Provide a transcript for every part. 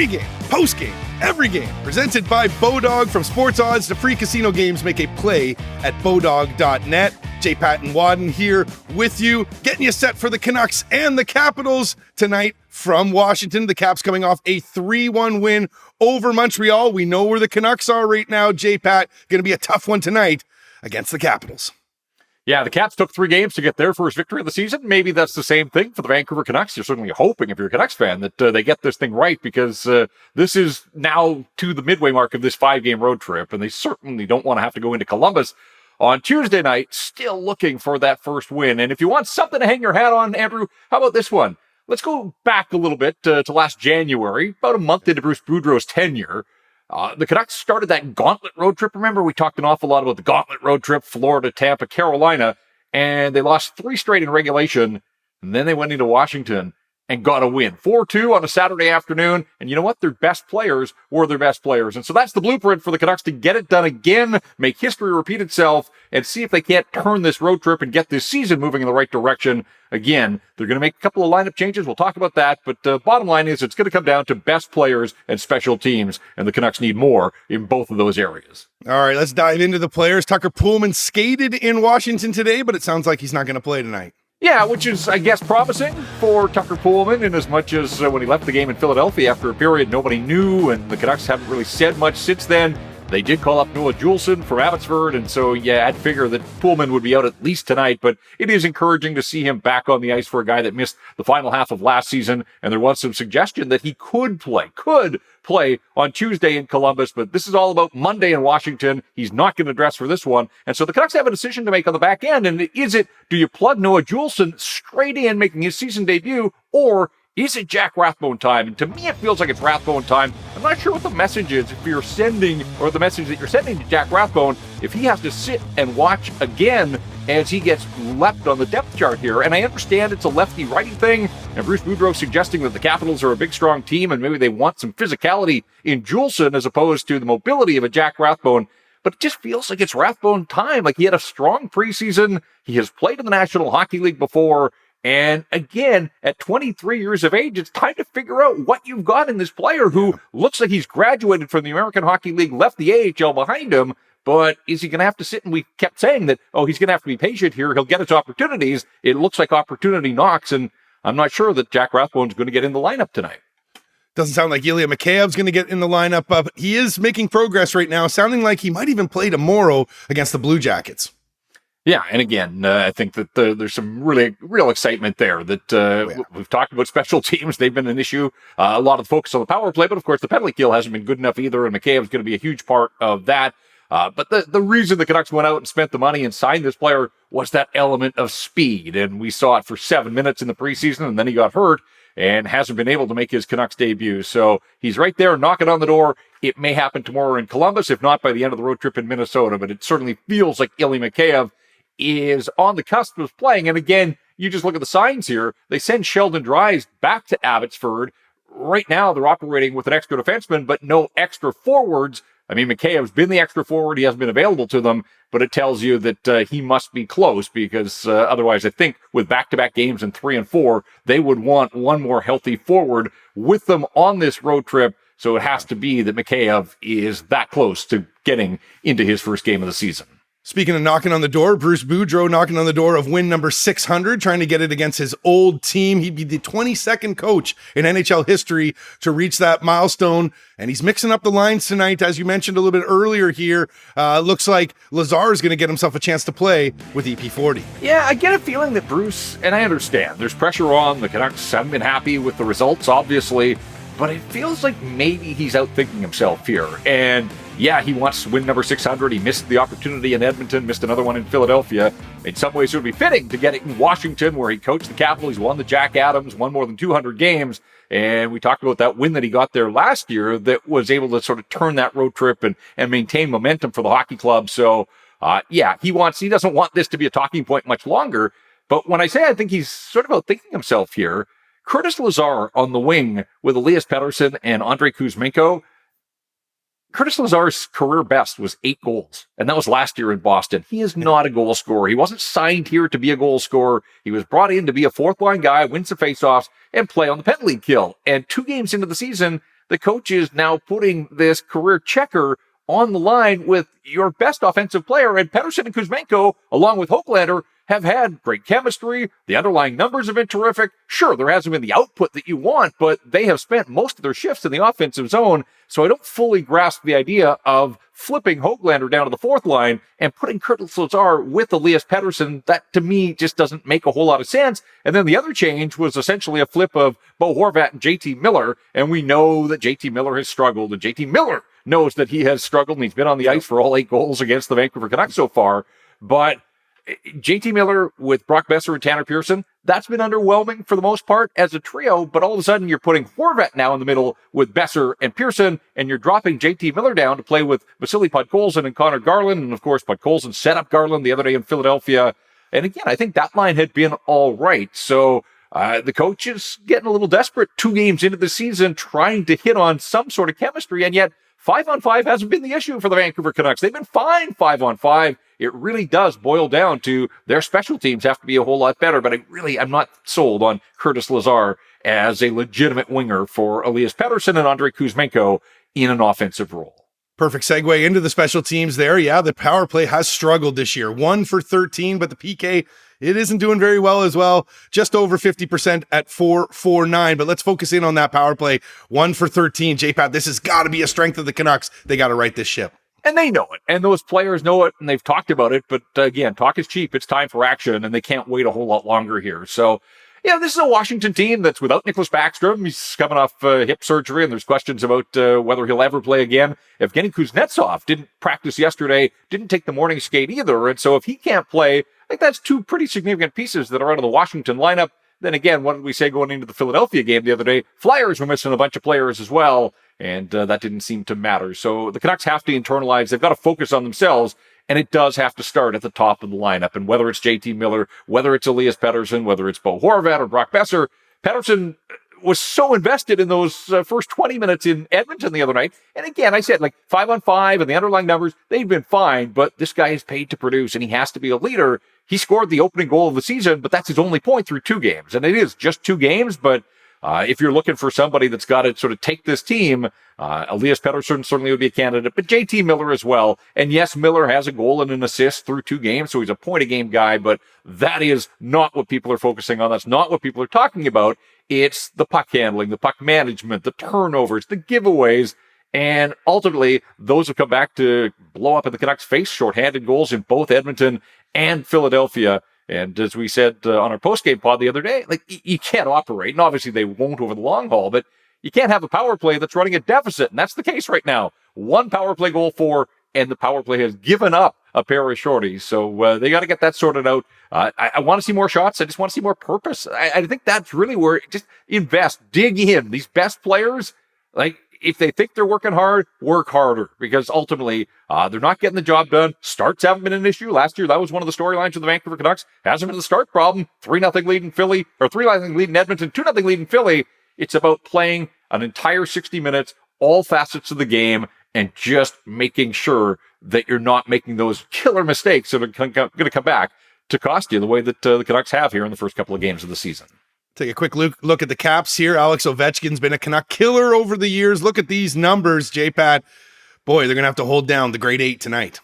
Pre-game, post-game, every game. Presented by Bodog. From sports odds to free casino games, make a play at bodog.net. JPat and Wadden here with you, getting you set for the Canucks and the Capitals tonight from Washington. The Caps coming off a 3-1 win over Montreal. We know where the Canucks are right now. JPat, going to be a tough one tonight against the Capitals. Yeah, the Caps took 3 games to get their first victory of the season. Maybe that's the same thing for the Vancouver Canucks. You're certainly hoping, if you're a Canucks fan, that they get this thing right, because this is now to the midway mark of this 5-game road trip, and they certainly don't want to have to go into Columbus on Tuesday night, still looking for that first win. And if you want something to hang your hat on, Andrew, how about this one? Let's go back a little bit to last January, about a month into Bruce Boudreau's tenure. The Canucks started that gauntlet road trip. Remember, we talked an awful lot about the gauntlet road trip, Florida, Tampa, Carolina, and they lost 3 straight in regulation. And then they went into Washington and got a win. 4-2 on a Saturday afternoon. And you know what? Their best players were their best players. And so that's the blueprint for the Canucks to get it done again, make history repeat itself, and see if they can't turn this road trip and get this season moving in the right direction. Again, they're going to make a couple of lineup changes. We'll talk about that. But bottom line is it's going to come down to best players and special teams. And the Canucks need more in both of those areas. All right, let's dive into the players. Tucker Poolman skated in Washington today, but it sounds like he's not going to play tonight. Yeah, which is, I guess, promising for Tucker Poolman, in as much as when he left the game in Philadelphia after a period nobody knew, and the Canucks haven't really said much since then. They did call up Noah Juulsen from Abbotsford, and so, yeah, I'd figure that Poolman would be out at least tonight, but it is encouraging to see him back on the ice for a guy that missed the final half of last season, and there was some suggestion that he could play on Tuesday in Columbus, but this is all about Monday in Washington. He's not going to dress for this one, and so the Canucks have a decision to make on the back end, and do you plug Noah Juulsen straight in, making his season debut, or is it Jack Rathbone time? And to me, it feels like it's Rathbone time. I'm not sure what the message is if you're sending, or the message that you're sending to Jack Rathbone, if he has to sit and watch again as he gets leapt on the depth chart here. And I understand it's a lefty-righty thing, and Bruce Boudreau suggesting that the Capitals are a big, strong team, and maybe they want some physicality in Juulsen as opposed to the mobility of a Jack Rathbone. But it just feels like it's Rathbone time. Like, he had a strong preseason. He has played in the National Hockey League before. And again, at 23 years of age, it's time to figure out what you've got in this player who looks like he's graduated from the American Hockey League, left the AHL behind him. But is he going to have to sit? And we kept saying that, he's going to have to be patient here. He'll get his opportunities. It looks like opportunity knocks. And I'm not sure that Jack Rathbone's going to get in the lineup tonight. Doesn't sound like Ilya Mikheyev's going to get in the lineup, but he is making progress right now, sounding like he might even play tomorrow against the Blue Jackets. Yeah, and again, I think that there's some real excitement there that we've talked about special teams. They've been an issue. A lot of focus on the power play, but of course the penalty kill hasn't been good enough either, and Mikheyev's going to be a huge part of that. But the reason the Canucks went out and spent the money and signed this player was that element of speed, and we saw it for 7 minutes in the preseason, and then he got hurt and hasn't been able to make his Canucks debut. So he's right there knocking on the door. It may happen tomorrow in Columbus, if not by the end of the road trip in Minnesota, but it certainly feels like Ilya Mikheyev is on the cusp of playing. And again, you just look at the signs here. They send Sheldon Dries back to Abbotsford. Right now, they're operating with an extra defenseman, but no extra forwards. I mean, Mikheyev's been the extra forward. He hasn't been available to them, but it tells you that he must be close, because otherwise, I think with back-to-back games in 3 and 4, they would want one more healthy forward with them on this road trip. So it has to be that Mikheyev is that close to getting into his first game of the season. Speaking of knocking on the door, Bruce Boudreau knocking on the door of win number 600, trying to get it against his old team. He'd be the 22nd coach in NHL history to reach that milestone, and he's mixing up the lines tonight, as you mentioned a little bit earlier here. Looks like Lazar is going to get himself a chance to play with EP40. Yeah, I get a feeling that Bruce, and I understand, there's pressure on. The Canucks haven't been happy with the results, obviously, but it feels like maybe he's outthinking himself here. And yeah, he wants to win number 600. He missed the opportunity in Edmonton, missed another one in Philadelphia. In some ways, it would be fitting to get it in Washington, where he coached the Capitals, won the Jack Adams, won more than 200 games. And we talked about that win that he got there last year that was able to sort of turn that road trip and maintain momentum for the hockey club. So, yeah, he doesn't want this to be a talking point much longer. But when I say I think he's sort of outthinking himself here, Curtis Lazar on the wing with Elias Pettersson and Andrei Kuzmenko. Curtis Lazar's career best was 8 goals, and that was last year in Boston. He is not a goal scorer. He wasn't signed here to be a goal scorer. He was brought in to be a fourth-line guy, win some faceoffs, and play on the penalty kill. And 2 games into the season, the coach is now putting this career checker on the line with your best offensive player. And Pettersson and Kuzmenko, along with Höglander, have had great chemistry. The underlying numbers have been terrific. Sure, there hasn't been the output that you want, but they have spent most of their shifts in the offensive zone. So I don't fully grasp the idea of flipping Höglander down to the fourth line and putting Curtis Lazar with Elias Pettersson. That, to me, just doesn't make a whole lot of sense. And then the other change was essentially a flip of Bo Horvat and JT Miller. And we know that JT Miller has struggled, and JT Miller knows that he has struggled, and he's been on the ice for all 8 goals against the Vancouver Canucks so far. But JT Miller with Brock Besser and Tanner Pearson, that's been underwhelming for the most part as a trio, but all of a sudden you're putting Horvat now in the middle with Besser and Pearson, and you're dropping JT Miller down to play with Vasily Podkolzin and Connor Garland, and of course Podkolzin set up Garland the other day in Philadelphia. And again, I think that line had been all right. So the coach is getting a little desperate 2 games into the season, trying to hit on some sort of chemistry, and yet 5-on-5 hasn't been the issue for the Vancouver Canucks. They've been fine 5-on-5. It really does boil down to their special teams have to be a whole lot better, but I'm not sold on Curtis Lazar as a legitimate winger for Elias Pettersson and Andrei Kuzmenko in an offensive role. Perfect segue into the special teams there. Yeah, the power play has struggled this year. 1 for 13, but the PK, it isn't doing very well as well. Just over 50% at 4-4-9. But let's focus in on that power play. 1 for 13. JPat, this has got to be a strength of the Canucks. They got to right this ship. And they know it, and those players know it, and they've talked about it. But again, talk is cheap. It's time for action, and they can't wait a whole lot longer here. So, this is a Washington team that's without Nicholas Backstrom. He's coming off hip surgery, and there's questions about whether he'll ever play again. Evgeny Kuznetsov didn't practice yesterday, didn't take the morning skate either. And so if he can't play, I think that's 2 pretty significant pieces that are out of the Washington lineup. Then again, what did we say going into the Philadelphia game the other day? Flyers were missing a bunch of players as well, and that didn't seem to matter. So the Canucks have to internalize. They've got to focus on themselves, and it does have to start at the top of the lineup. And whether it's JT Miller, whether it's Elias Pettersson, whether it's Bo Horvat or Brock Besser, Pettersson was so invested in those first 20 minutes in Edmonton the other night. And again, I said 5-on-5 and the underlying numbers, they've been fine, but this guy is paid to produce and he has to be a leader. He scored the opening goal of the season, but that's his only point through 2 games. And it is just 2 games, but if you're looking for somebody that's got to sort of take this team, Elias Pettersson certainly would be a candidate, but JT Miller as well. And yes, Miller has a goal and an assist through 2 games, so he's a point-a-game guy, but that is not what people are focusing on. That's not what people are talking about. It's the puck handling, the puck management, the turnovers, the giveaways, and ultimately, those have come back to blow up in the Canucks' face, shorthanded goals in both Edmonton and Philadelphia. And as we said on our postgame pod the other day, you can't operate, and obviously they won't over the long haul, but you can't have a power play that's running a deficit, and that's the case right now. 1 power play goal for, and the power play has given up a pair of shorties. So they got to get that sorted out. I want to see more shots. I just want to see more purpose. I think that's really where, just invest, dig in. These best players, if they think they're working hard, work harder, because ultimately they're not getting the job done. Starts haven't been an issue. Last year, that was one of the storylines of the Vancouver Canucks. Hasn't been the start problem. 3-0 lead in Philly, or 3-0 lead in Edmonton, 2-0 lead in Philly. It's about playing an entire 60 minutes, all facets of the game, and just making sure that you're not making those killer mistakes that are going to come back to cost you the way that the Canucks have here in the first couple of games of the season. Take a quick look at the Caps here. Alex Ovechkin's been a Canuck killer over the years. Look at these numbers, JPat. Boy, they're going to have to hold down the grade 8 tonight.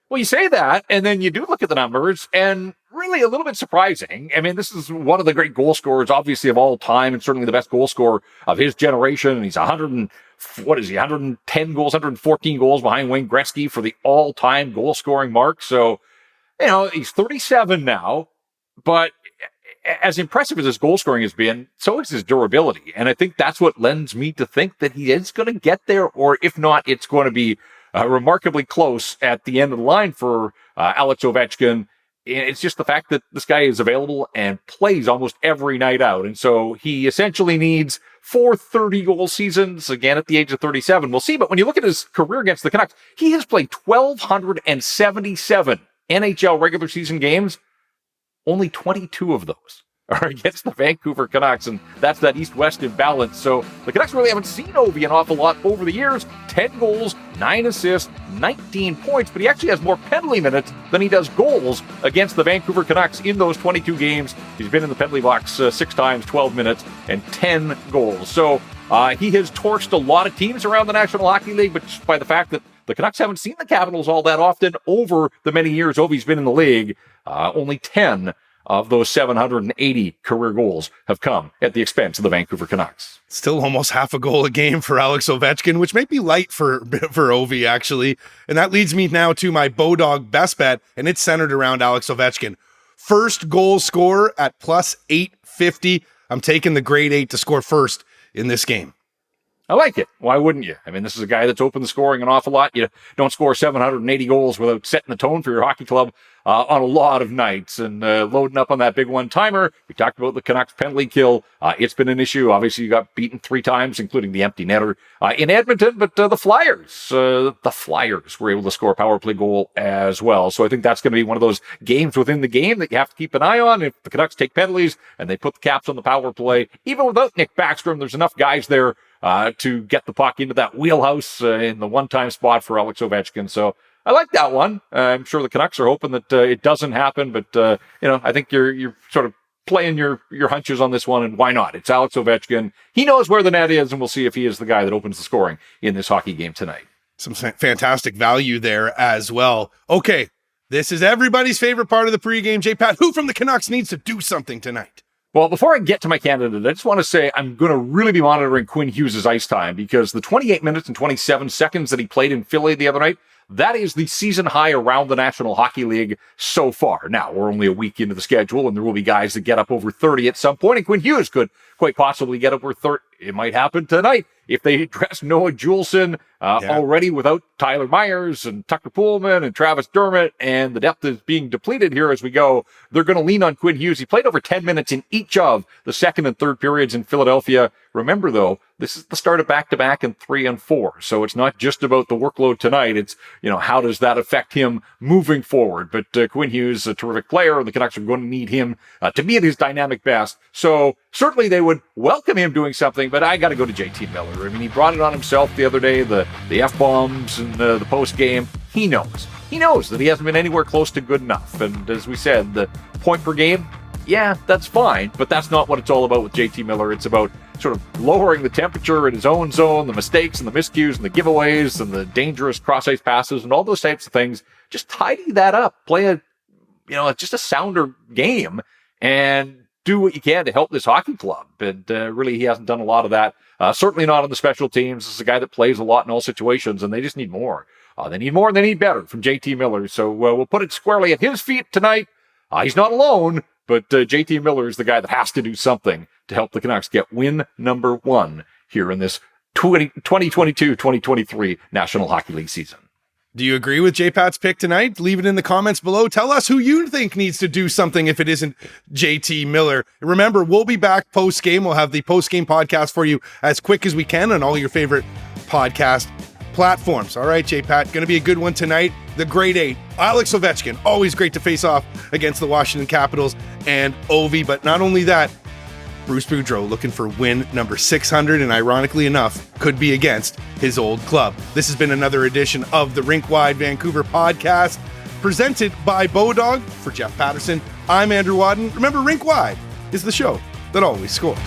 Well, you say that, and then you do look at the numbers, and really a little bit surprising. I mean, this is one of the great goal scorers, obviously, of all time, and certainly the best goal scorer of his generation. And he's 110 goals, 114 goals behind Wayne Gretzky for the all-time goal-scoring mark. So, he's 37 now, but as impressive as his goal scoring has been, so is his durability. And I think that's what lends me to think that he is going to get there, or if not, it's going to be remarkably close at the end of the line for Alex Ovechkin. It's just the fact that this guy is available and plays almost every night out. And so he essentially needs 4 30-goal seasons, again, at the age of 37. We'll see. But when you look at his career against the Canucks, he has played 1,277 NHL regular season games. Only 22 of those are against the Vancouver Canucks, and that's that East-West imbalance. So the Canucks really haven't seen Ovi an awful lot over the years. 10 goals, 9 assists, 19 points, but he actually has more penalty minutes than he does goals against the Vancouver Canucks in those 22 games. He's been in the penalty box 6 times, 12 minutes, and 10 goals. So He has torched a lot of teams around the National Hockey League, but just by the fact that the Canucks haven't seen the Capitals all that often over the many years Ovi's been in the league, only 10 of those 780 career goals have come at the expense of the Vancouver Canucks. Still almost half a goal a game for Alex Ovechkin, which may be light for Ovi, actually. And that leads me now to my Bodog best bet, and it's centered around Alex Ovechkin. First goal scorer at plus 850. I'm taking the grade 8 to score first in this game. I like it. Why wouldn't you? I mean, this is a guy that's opened the scoring an awful lot. You don't score 780 goals without setting the tone for your hockey club on a lot of nights and loading up on that big one-timer. We talked about the Canucks penalty kill. It's been an issue. Obviously, you got beaten 3 times, including the empty netter in Edmonton, but the Flyers were able to score a power play goal as well. So I think that's going to be one of those games within the game that you have to keep an eye on. If the Canucks take penalties and they put the Caps on the power play, even without Nick Backstrom, there's enough guys there to get the puck into that wheelhouse in the one-time spot for Alex Ovechkin. So I like that one. I'm sure the Canucks are hoping that it doesn't happen, but I think you're sort of playing your hunches on this one, and why not? It's Alex Ovechkin. He knows where the net is, and we'll see if he is the guy that opens the scoring in this hockey game tonight. Some fantastic value there as well. Okay, this is everybody's favorite part of the pregame. JPat, who from the Canucks needs to do something tonight? Well, before I get to my candidate, I just want to say I'm going to really be monitoring Quinn Hughes' ice time, because the 28 minutes and 27 seconds that he played in Philly the other night, that is the season high around the National Hockey League so far. Now, we're only a week into the schedule, and there will be guys that get up over 30 at some point, and Quinn Hughes could quite possibly get over 30. It might happen tonight if they dress Noah Juleson already without Tyler Myers and Tucker Poolman and Travis Dermott, and the depth is being depleted here as we go. They're going to lean on Quinn Hughes. He played over 10 minutes in each of the second and third periods in Philadelphia. Remember, though, this is the start of back-to-back and 3 and 4. So it's not just about the workload tonight. It's, how does that affect him moving forward? But Quinn Hughes, a terrific player. The Canucks are going to need him to be at his dynamic best. So certainly they would welcome him doing something, but I got to go to JT Miller. I mean, he brought it on himself the other day, the F-bombs and the post-game. He knows. He knows that he hasn't been anywhere close to good enough. And as we said, the point per game, yeah, that's fine, but that's not what it's all about with JT Miller. It's about sort of lowering the temperature in his own zone, the mistakes and the miscues and the giveaways and the dangerous cross-ice passes and all those types of things. Just tidy that up. Play just a sounder game and do what you can to help this hockey club. And really, he hasn't done a lot of that. Certainly not on the special teams. This is a guy that plays a lot in all situations, and they just need more. They need more and they need better from JT Miller. So we'll put it squarely at his feet tonight. He's not alone, but JT Miller is the guy that has to do something to help the Canucks get win number 1 here in this 2022-2023 National Hockey League season. Do you agree with JPat's pick tonight? Leave it in the comments below. Tell us who you think needs to do something if it isn't JT Miller. Remember, we'll be back post-game. We'll have the post-game podcast for you as quick as we can on all your favorite podcast platforms. All right, JPat, going to be a good one tonight. The grade 8, Alex Ovechkin. Always great to face off against the Washington Capitals and Ovi. But not only that, Bruce Boudreau looking for win number 600, and ironically enough, could be against his old club. This has been another edition of the Rink Wide Vancouver podcast, presented by Bodog. For Jeff Patterson, I'm Andrew Wadden. Remember, Rink Wide is the show that always scores.